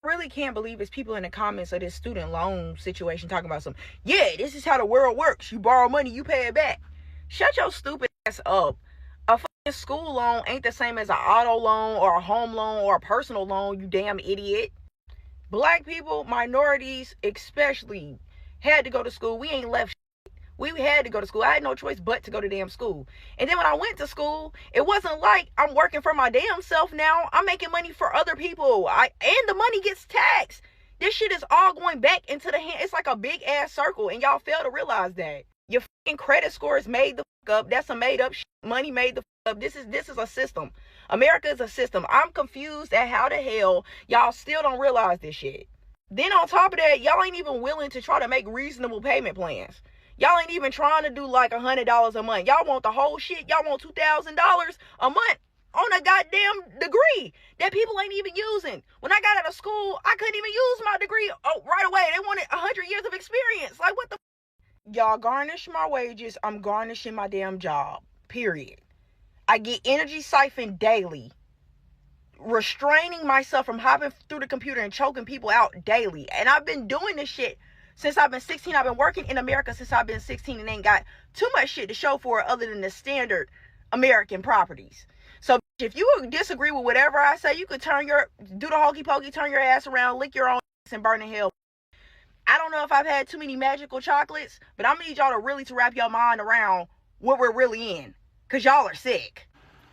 Really can't believe it's people in the comments of this student loan situation talking about yeah, this is how the world works. You borrow money, you pay it back. Shut your stupid ass up. A fucking school loan ain't the same as an auto loan or a home loan or a personal loan, you damn idiot. Black people, minorities especially, had to go to school. We ain't left. We had to go to school. I had no choice but to go to damn school. And then when I went to school, it wasn't like I'm working for my damn self now. I'm making money for other people. And the money gets taxed. This shit is all going back into the hand. It's like a big ass circle, and y'all fail to realize that. Your fucking credit score is made the fuck up. That's a made up shit. Money made the fuck up. This is a system. America is a system. I'm confused at how the hell y'all still don't realize this shit. Then on top of that, y'all ain't even willing to try to make reasonable payment plans. Y'all ain't even trying to do like $100 a month. Y'all want the whole shit. Y'all want $2,000 a month on a goddamn degree that people ain't even using. When I got out of school, I couldn't even use my degree right away. They wanted 100 years of experience. Like, what the Y'all garnish my wages. I'm garnishing my damn job. Period. I get energy siphoned daily. Restraining myself from hopping through the computer and choking people out daily. And I've been doing this shit since I've been 16. I've been working in America since I've been 16 and ain't got too much shit to show for it other than the standard American properties. So if you disagree with whatever I say, you could do the hokey pokey, turn your ass around, lick your own ass and burn in hell. I don't know if I've had too many magical chocolates, but I'm gonna need y'all to wrap your mind around what we're really in. Cause y'all are sick.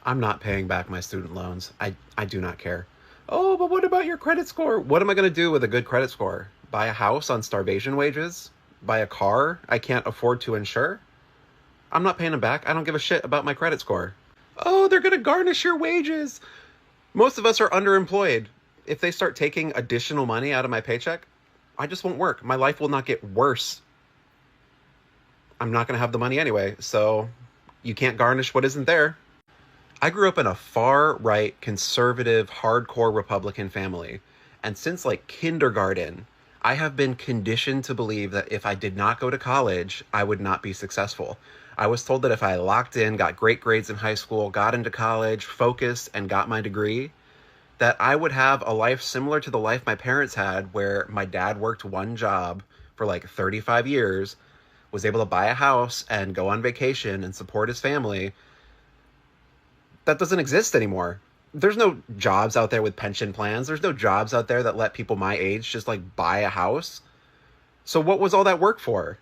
I'm not paying back my student loans. I do not care. Oh, but what about your credit score? What am I going to do with a good credit score? Buy a house on starvation wages? Buy a car I can't afford to insure? I'm not paying them back. I don't give a shit about my credit score. Oh, they're going to garnish your wages. Most of us are underemployed. If they start taking additional money out of my paycheck, I just won't work. My life will not get worse. I'm not going to have the money anyway, so you can't garnish what isn't there. I grew up in a far-right, conservative, hardcore Republican family. And since like kindergarten, I have been conditioned to believe that if I did not go to college, I would not be successful. I was told that if I locked in, got great grades in high school, got into college, focused, and got my degree, that I would have a life similar to the life my parents had, where my dad worked one job for like 35 years, was able to buy a house and go on vacation and support his family. That doesn't exist anymore. There's no jobs out there with pension plans. There's no jobs out there that let people my age just like buy a house. So what was all that work for?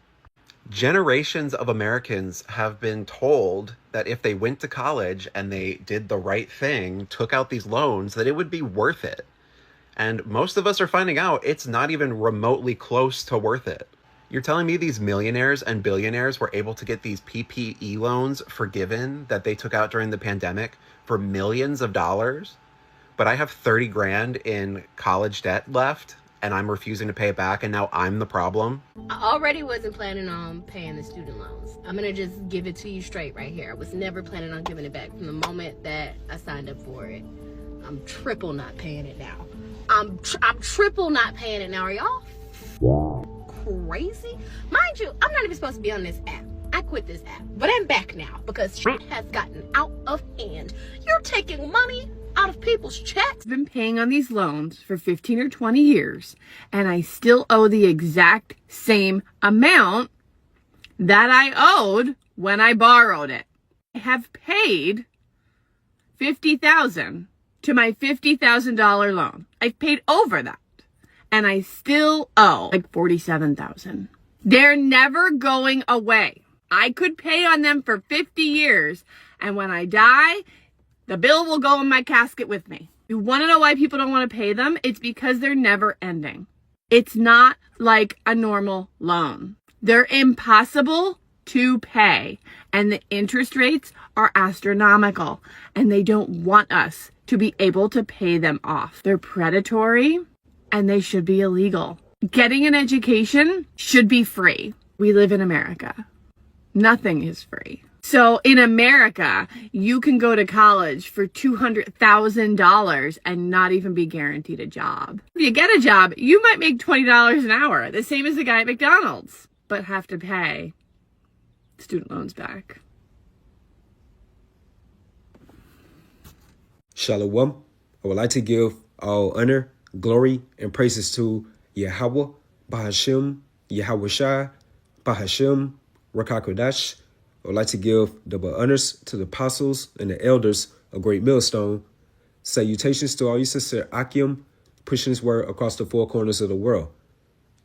Generations of Americans have been told that if they went to college and they did the right thing, took out these loans, that it would be worth it. And most of us are finding out it's not even remotely close to worth it. You're telling me these millionaires and billionaires were able to get these PPE loans forgiven that they took out during the pandemic for millions of dollars, but I have 30 grand in college debt left and I'm refusing to pay it back, and now I'm the problem? I already wasn't planning on paying the student loans. I'm gonna just give it to you straight right here. I was never planning on giving it back from the moment that I signed up for it. I'm triple not paying it now. I'm triple not paying it now. Are y'all crazy? Mind you, I'm not even supposed to be on this app. I quit this app, but I'm back now because shit has gotten out of hand. You're taking money out of people's checks. I've been paying on these loans for 15 or 20 years, and I still owe the exact same amount that I owed when I borrowed it. I have paid $50,000 to my $50,000 loan. I've paid over that. And I still owe like $47,000. They're never going away. I could pay on them for 50 years. And when I die, the bill will go in my casket with me. You want to know why people don't want to pay them? It's because they're never ending. It's not like a normal loan. They're impossible to pay. And the interest rates are astronomical. And they don't want us to be able to pay them off. They're predatory. And they should be illegal. Getting an education should be free. We live in America. Nothing is free. So in America, you can go to college for $200,000 and not even be guaranteed a job. If you get a job, you might make $20 an hour, the same as the guy at McDonald's, but have to pay student loans back. Shalom. I would like to give all honor, Glory and praises to Yahweh, Bahashim, Yahweh Shai, Bahashim, Rakakodash. I would like to give double honors to the apostles and the elders of Great Millstone. Salutations to all you sincere Akim, pushing his word across the four corners of the world.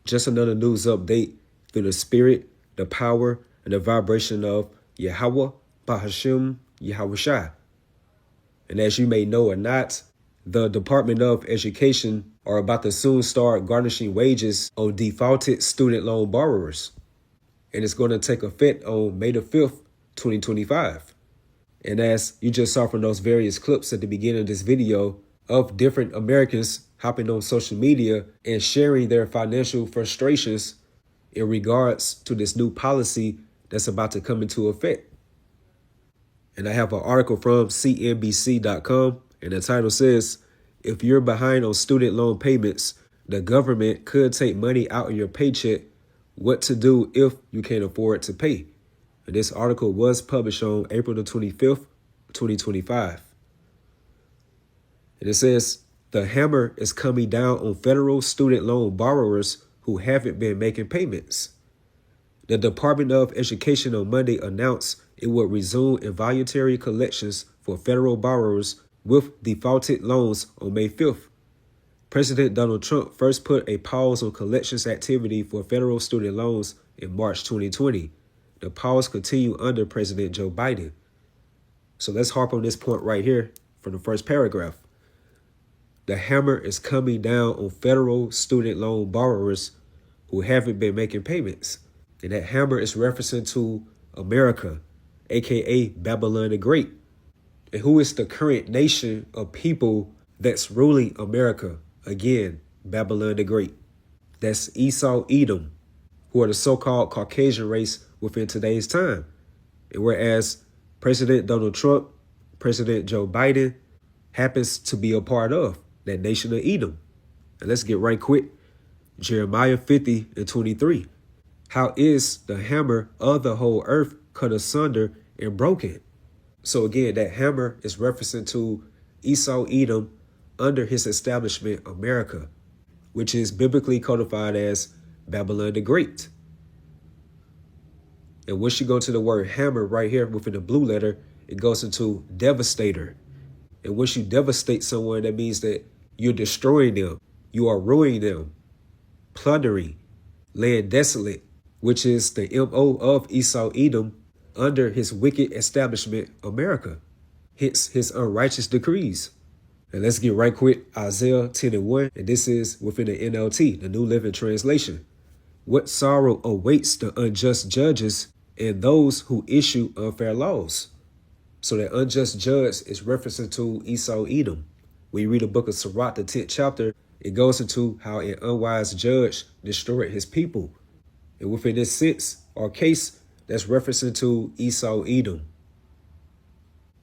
Just another news update through the spirit, the power, and the vibration of Yahweh, Bahashim, Yahweh Shai. And as you may know or not, the Department of Education are about to soon start garnishing wages on defaulted student loan borrowers. And it's going to take effect on May the 5th, 2025. And as you just saw from those various clips at the beginning of this video of different Americans hopping on social media and sharing their financial frustrations in regards to this new policy that's about to come into effect. And I have an article from cnbc.com, and the title says, if you're behind on student loan payments, the government could take money out of your paycheck. What to do if you can't afford to pay. And this article was published on April the 25th, 2025. And it says, the hammer is coming down on federal student loan borrowers who haven't been making payments. The Department of Education on Monday announced it would resume involuntary collections for federal borrowers with defaulted loans on May 5th. President Donald Trump first put a pause on collections activity for federal student loans in March 2020. The pause continued under President Joe Biden. So let's harp on this point right here from the first paragraph. The hammer is coming down on federal student loan borrowers who haven't been making payments. And that hammer is referencing to America, aka Babylon the Great. And who is the current nation of people that's ruling America? Again, Babylon the Great. That's Esau, Edom, who are the so-called Caucasian race within today's time. And whereas President Donald Trump, President Joe Biden happens to be a part of that nation of Edom. And let's get right quick. Jeremiah 50:23. How is the hammer of the whole earth cut asunder and broken? So again, that hammer is referencing to Esau, Edom, under his establishment, America, which is biblically codified as Babylon the Great. And once you go to the word hammer right here within the blue letter, it goes into devastator. And once you devastate someone, that means that you're destroying them. You are ruining them, plundering, laying desolate, which is the MO of Esau, Edom, under his wicked establishment, America. Hence his unrighteous decrees. And let's get right quick, Isaiah 10:1, and this is within the NLT, the New Living Translation. What sorrow awaits the unjust judges and those who issue unfair laws. So that unjust judge is referencing to Esau, Edom. When you read the book of Sirach, the 10th chapter, it goes into how an unwise judge destroyed his people. And within this sense or case, that's referencing to Esau, Edom.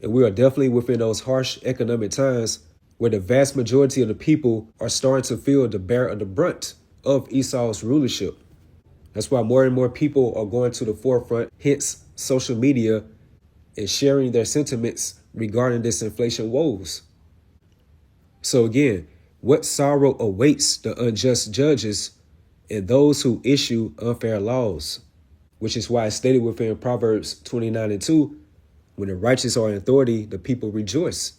And we are definitely within those harsh economic times where the vast majority of the people are starting to feel the bear of the brunt of Esau's rulership. That's why more and more people are going to the forefront, hence social media, and sharing their sentiments regarding this inflation woes. So again, what sorrow awaits the unjust judges and those who issue unfair laws, which is why it's stated within Proverbs 29:2, when the righteous are in authority, the people rejoice.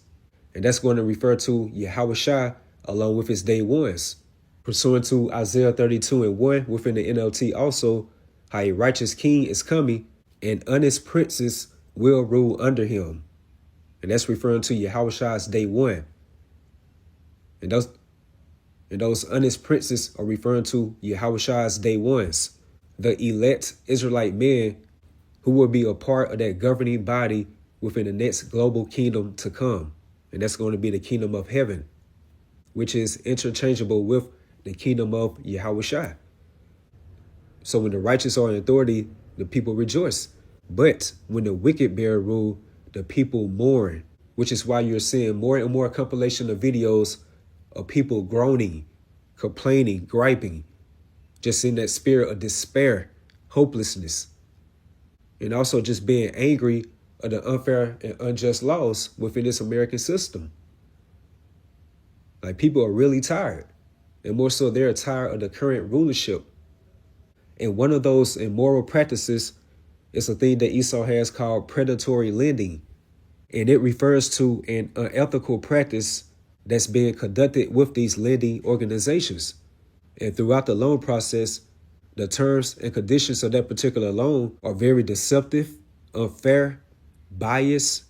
And that's going to refer to Yahweh Shai along with his day ones. Pursuant to Isaiah 32:1 within the NLT also, how a righteous king is coming and honest princes will rule under him. And that's referring to Yahweh Shai's day one. And those honest princes are referring to Yahweh Shai's day ones, the elect Israelite men who will be a part of that governing body within the next global kingdom to come. And that's going to be the kingdom of heaven, which is interchangeable with the kingdom of Yahweh Shai. So when the righteous are in authority, the people rejoice. But when the wicked bear rule, the people mourn, which is why you're seeing more and more compilation of videos of people groaning, complaining, griping, just in that spirit of despair, hopelessness, and also just being angry of the unfair and unjust laws within this American system. Like, people are really tired. and more so they're tired of the current rulership. And one of those immoral practices is a thing that Esau has called predatory lending. And it refers to an unethical practice that's being conducted with these lending organizations. And throughout the loan process, the terms and conditions of that particular loan are very deceptive, unfair, biased,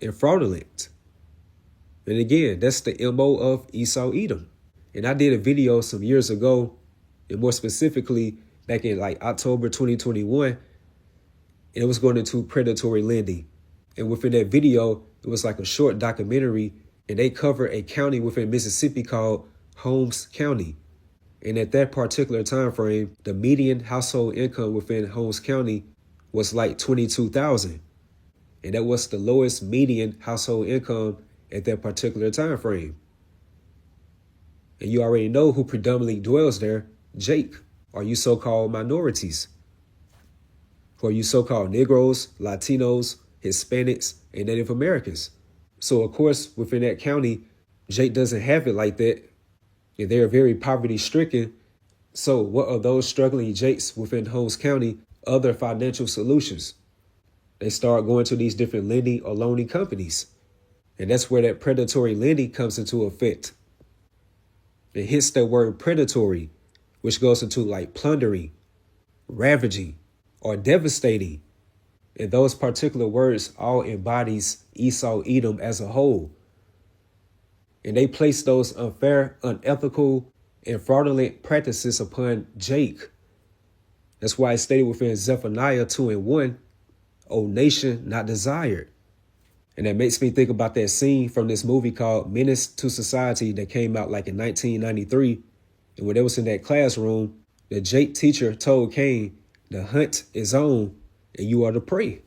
and fraudulent. And again, that's the MO of Esau Edom. And I did a video some years ago, and more specifically back in like October 2021, and it was going into predatory lending. And within that video, it was like a short documentary, and they cover a county within Mississippi called Holmes County. And at that particular time frame, the median household income within Holmes County was like $22,000. And that was the lowest median household income at that particular time frame. And you already know who predominantly dwells there, Jake, or you so-called minorities, or you so-called Negroes, Latinos, Hispanics, and Native Americans. So, of course, within that county, Jake doesn't have it like that. And they're very poverty-stricken. So what are those struggling Jakes within Holmes County other financial solutions? They start going to these different lending or loaning companies. And that's where that predatory lending comes into effect. It hits that word predatory, which goes into like plundering, ravaging, or devastating. And those particular words all embodies Esau Edom as a whole. And they place those unfair, unethical, and fraudulent practices upon Jake. That's why it's stated within Zephaniah 2:1, O nation not desired. And that makes me think about that scene from this movie called Menace to Society that came out like in 1993. And when they was in that classroom, the Jake teacher told Cain, the hunt is on and you are the prey.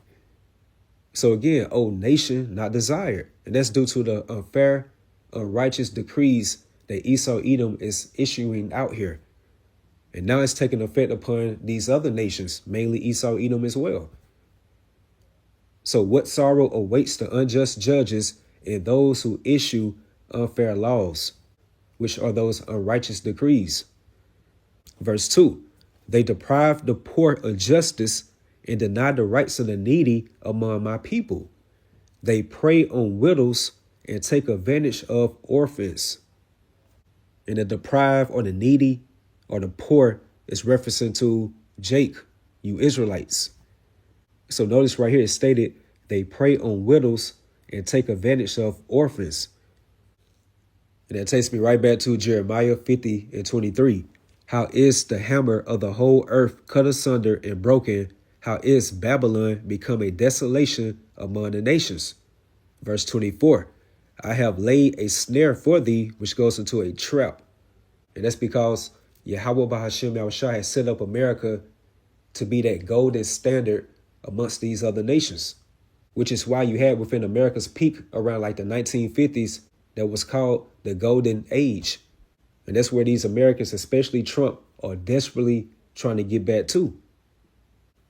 So again, O nation not desired. And that's due to the unfair, unrighteous decrees that Esau Edom is issuing out here. And now it's taking effect upon these other nations, mainly Esau Edom as well. So what sorrow awaits the unjust judges and those who issue unfair laws, which are those unrighteous decrees. Verse 2, they deprive the poor of justice and deny the rights of the needy among my people. They prey on widows and take advantage of orphans. And the deprived or the needy or the poor is referencing to Jake, you Israelites. So notice right here it's stated they prey on widows and take advantage of orphans. And that takes me right back to Jeremiah 50:23. How is the hammer of the whole earth cut asunder and broken? How is Babylon become a desolation among the nations? Verse 24. I have laid a snare for thee, which goes into a trap. And that's because Yahweh Bahashem Yahushua has set up America to be that golden standard amongst these other nations, which is why you had within America's peak around like the 1950s that was called the Golden Age. And that's where these Americans, especially Trump, are desperately trying to get back to,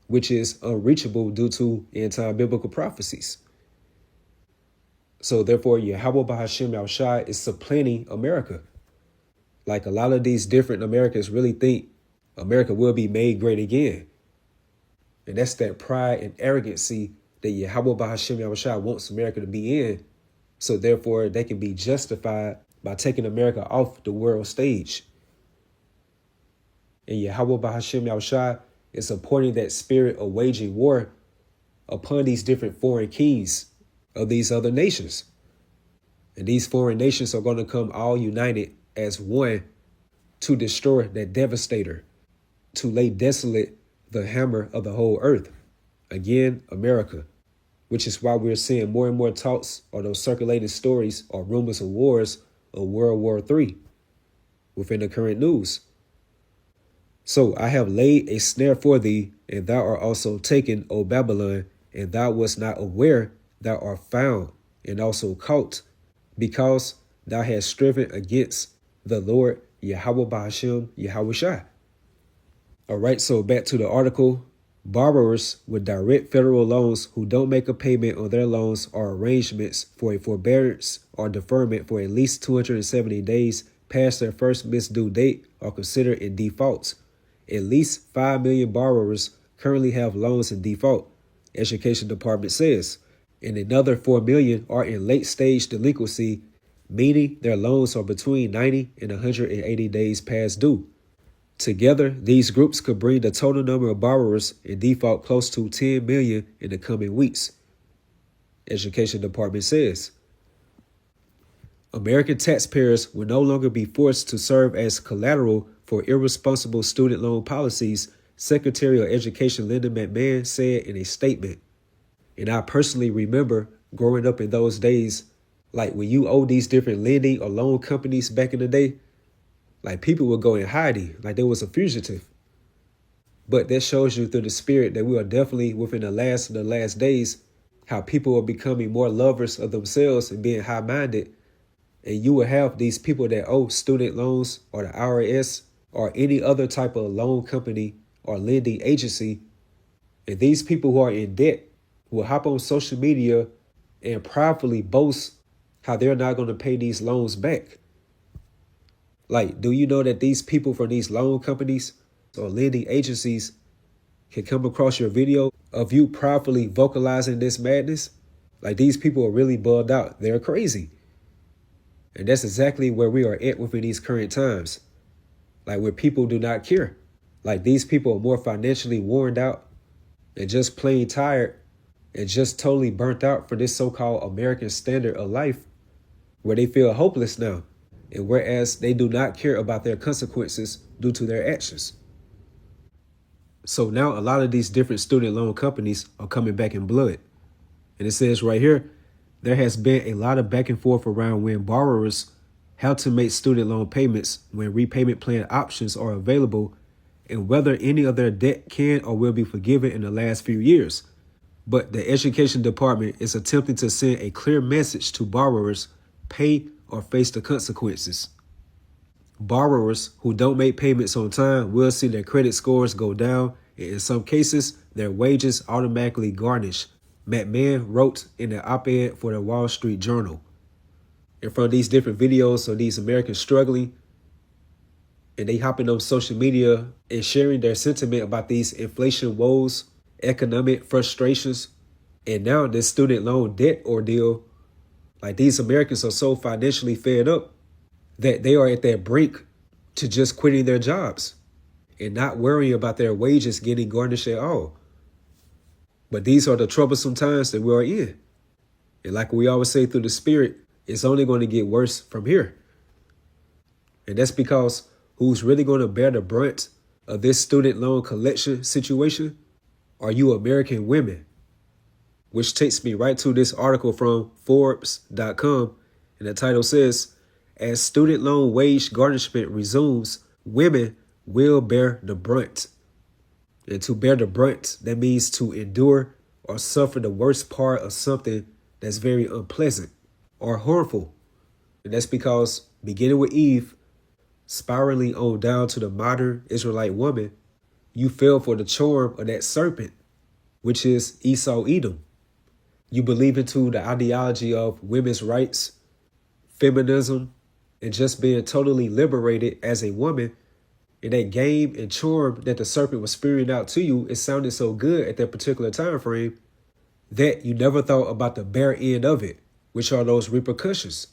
which is unreachable due to end-time biblical prophecies. So therefore, Yahweh Bahashem Yahushua is supplanting America. Like a lot of these different Americans really think America will be made great again. And that's that pride and arrogancy that Yahweh Bahashem Yahushua wants America to be in. So therefore, they can be justified by taking America off the world stage. And Yahweh Bahashem Yahushua is supporting that spirit of waging war upon these different foreign kings of these other nations. And these foreign nations are going to come all united as one to destroy that devastator, to lay desolate the hammer of the whole earth. Again, America, which is why we're seeing more and more talks or those circulating stories or rumors of wars of World War III within the current news. So I have laid a snare for thee, and thou art also taken, O Babylon, and thou wast not aware, thou art found and also caught, because thou hast striven against the Lord Yahweh Bahashem Yahushua. All right, so back to the article. Borrowers with direct federal loans who don't make a payment on their loans or arrangements for a forbearance or deferment for at least 270 days past their first missed due date are considered in default. At least 5 million borrowers currently have loans in default, Education Department says, and another 4 million are in late-stage delinquency, meaning their loans are between 90 and 180 days past due. Together, these groups could bring the total number of borrowers in default close to 10 million in the coming weeks, Education Department says. American taxpayers will no longer be forced to serve as collateral for irresponsible student loan policies, Secretary of Education Linda McMahon said in a statement. And I personally remember growing up in those days, like when you owe these different lending or loan companies back in the day, like people would go in hiding, like there was a fugitive. But that shows you through the spirit that we are definitely within the last days, how people are becoming more lovers of themselves and being high-minded. And you will have these people that owe student loans or the IRS or any other type of loan company or lending agency. And these people who are in debt will hop on social media and proudly boast how they're not going to pay these loans back. Like, do you know that these people from these loan companies or lending agencies can come across your video of you proudly vocalizing this madness? Like, these people are really bugged out. They're crazy. And that's exactly where we are at within these current times. Like, where people do not care. Like, these people are more financially worn out and just plain tired and just totally burnt out for this so-called American standard of life, where they feel hopeless now. And whereas they do not care about their consequences due to their actions. So now a lot of these different student loan companies are coming back in blood. And it says right here, there has been a lot of back and forth around when borrowers have to make student loan payments, when repayment plan options are available, and whether any of their debt can or will be forgiven in the last few years. But the Education Department is attempting to send a clear message to borrowers: pay or face the consequences. Borrowers who don't make payments on time will see their credit scores go down, and in some cases, their wages automatically garnished, McMahon wrote in an op-ed for the Wall Street Journal. And from these different videos of these Americans struggling, and they hopping on social media and sharing their sentiment about these inflation woes, economic frustrations, and now this student loan debt ordeal. Like, these Americans are so financially fed up that they are at that brink to just quitting their jobs and not worrying about their wages getting garnished at all. But these are the troublesome times that we are in. And like we always say through the spirit, it's only going to get worse from here. And that's because who's really going to bear the brunt of this student loan collection situation are you American women. Which takes me right to this article from Forbes.com. And the title says, as student loan wage garnishment resumes, women will bear the brunt. And to bear the brunt, that means to endure or suffer the worst part of something that's very unpleasant or harmful. And that's because beginning with Eve, spiraling on down to the modern Israelite woman, you fell for the charm of that serpent, which is Esau Edom. You believe into the ideology of women's rights, feminism, and just being totally liberated as a woman. And that game and charm that the serpent was spewing out to you, it sounded so good at that particular time frame that you never thought about the bare end of it, which are those repercussions.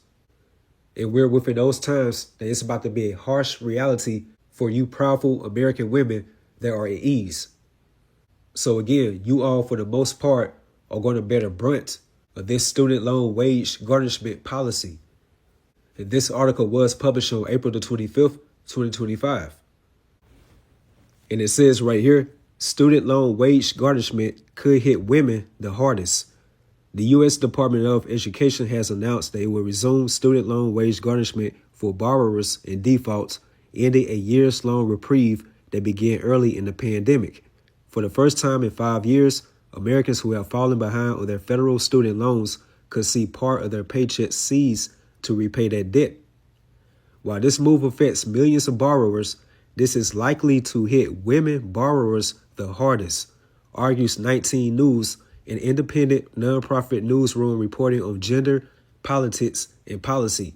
And we're within those times that it's about to be a harsh reality for you proudful American women that are at ease. So again, you all, for the most part, are going to bear the brunt of this student loan wage garnishment policy. And this article was published on April the 25th, 2025. And it says right here, student loan wage garnishment could hit women the hardest. The U.S. Department of Education has announced that it will resume student loan wage garnishment for borrowers in default, ending a years-long reprieve that began early in the pandemic. For the first time in 5 years, Americans who have fallen behind on their federal student loans could see part of their paychecks seized to repay that debt. While this move affects millions of borrowers, this is likely to hit women borrowers the hardest, argues 19 News, an independent nonprofit newsroom reporting on gender, politics, and policy.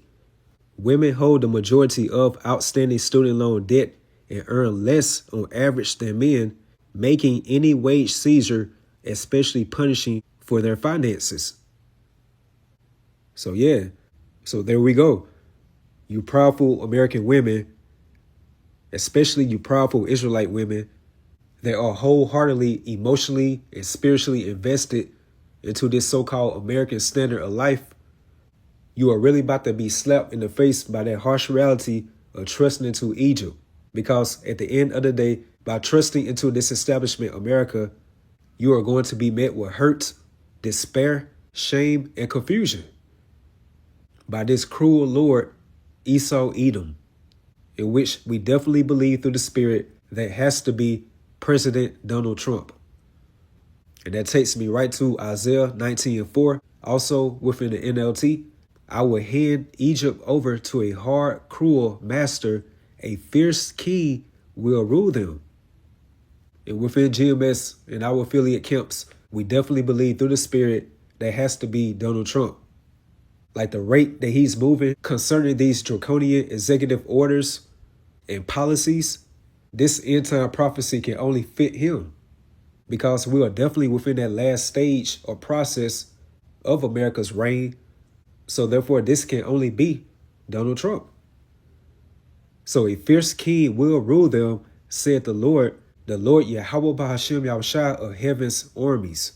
Women hold the majority of outstanding student loan debt and earn less on average than men, making any wage seizure especially punishing for their finances. So yeah, so there we go. You powerful American women, especially you powerful Israelite women that are wholeheartedly, emotionally, and spiritually invested into this so-called American standard of life, you are really about to be slapped in the face by that harsh reality of trusting into Egypt. Because at the end of the day, by trusting into this establishment, America, you are going to be met with hurt, despair, shame, and confusion by this cruel Lord, Esau Edom, in which we definitely believe through the Spirit that has to be President Donald Trump. And that takes me right to Isaiah 19:4. Also within the NLT, I will hand Egypt over to a hard, cruel master. A fierce king will rule them. And within GMS and our affiliate camps, we definitely believe through the Spirit that has to be Donald Trump. Like the rate that he's moving concerning these draconian executive orders and policies, this end time prophecy can only fit him, because we are definitely within that last stage or process of America's reign. So therefore, this can only be Donald Trump. So a fierce king will rule them, said the Lord Yahweh Bahashem Yahushua of heaven's armies.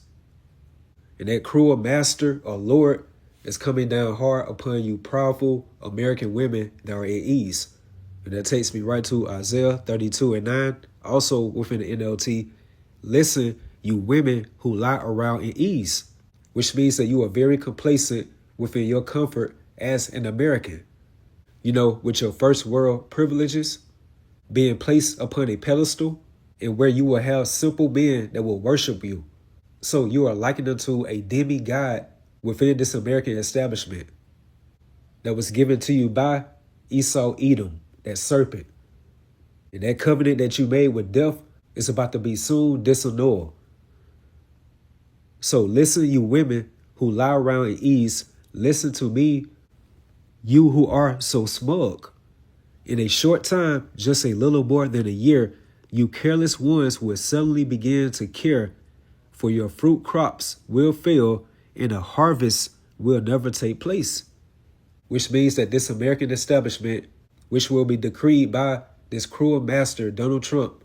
And that cruel master or Lord is coming down hard upon you powerful American women that are at ease. And that takes me right to Isaiah 32:9. Also within the NLT, listen, you women who lie around in ease, which means that you are very complacent within your comfort as an American. You know, with your first world privileges, being placed upon a pedestal, and where you will have simple men that will worship you. So you are likened unto a demigod within this American establishment that was given to you by Esau Edom, that serpent. And that covenant that you made with death is about to be soon disannulled. So listen, you women who lie around in ease, listen to me, you who are so smug. In a short time, just a little more than a year, you careless ones will suddenly begin to care, for your fruit crops will fail and a harvest will never take place. Which means that this American establishment, which will be decreed by this cruel master, Donald Trump,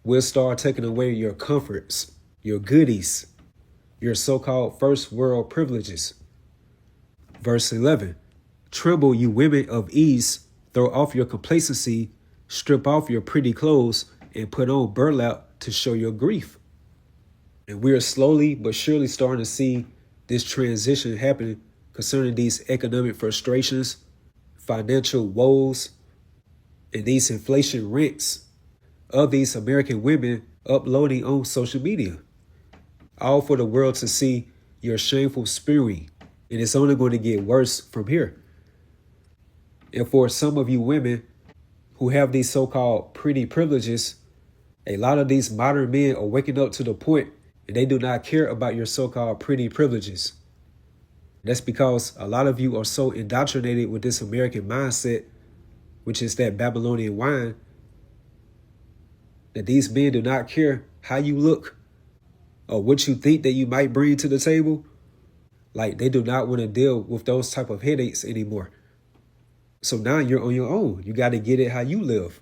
will start taking away your comforts, your goodies, your so-called first world privileges. Verse 11, tremble, you women of ease, throw off your complacency, strip off your pretty clothes, and put on burlap to show your grief. And we are slowly but surely starting to see this transition happening concerning these economic frustrations, financial woes, and these inflation rents of these American women uploading on social media. All for the world to see your shameful spewing. And it's only going to get worse from here. And for some of you women who have these so-called pretty privileges, a lot of these modern men are waking up to the point and they do not care about your so-called pretty privileges. That's because a lot of you are so indoctrinated with this American mindset, which is that Babylonian wine, that these men do not care how you look or what you think that you might bring to the table. Like, they do not want to deal with those type of headaches anymore. So now you're on your own. You got to get it how you live.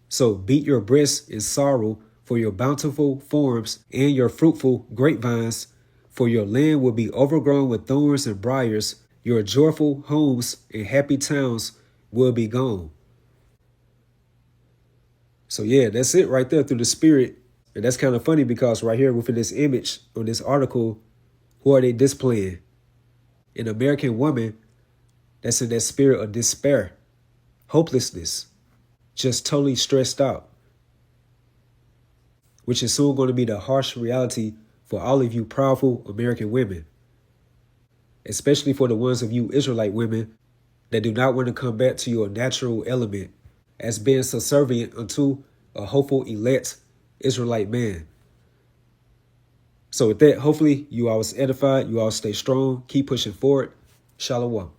So beat your breasts in sorrow for your bountiful forms and your fruitful grapevines, for your land will be overgrown with thorns and briars. Your joyful homes and happy towns will be gone. So yeah, that's it right there through the Spirit. And that's kind of funny because right here within this image on this article, who are they displaying? An American woman that's in that spirit of despair, hopelessness, just totally stressed out, which is soon going to be the harsh reality for all of you powerful American women, especially for the ones of you Israelite women that do not want to come back to your natural element as being subservient unto a hopeful elect Israelite man. So with that, hopefully you all was edified, you all stay strong, keep pushing forward. Shalom.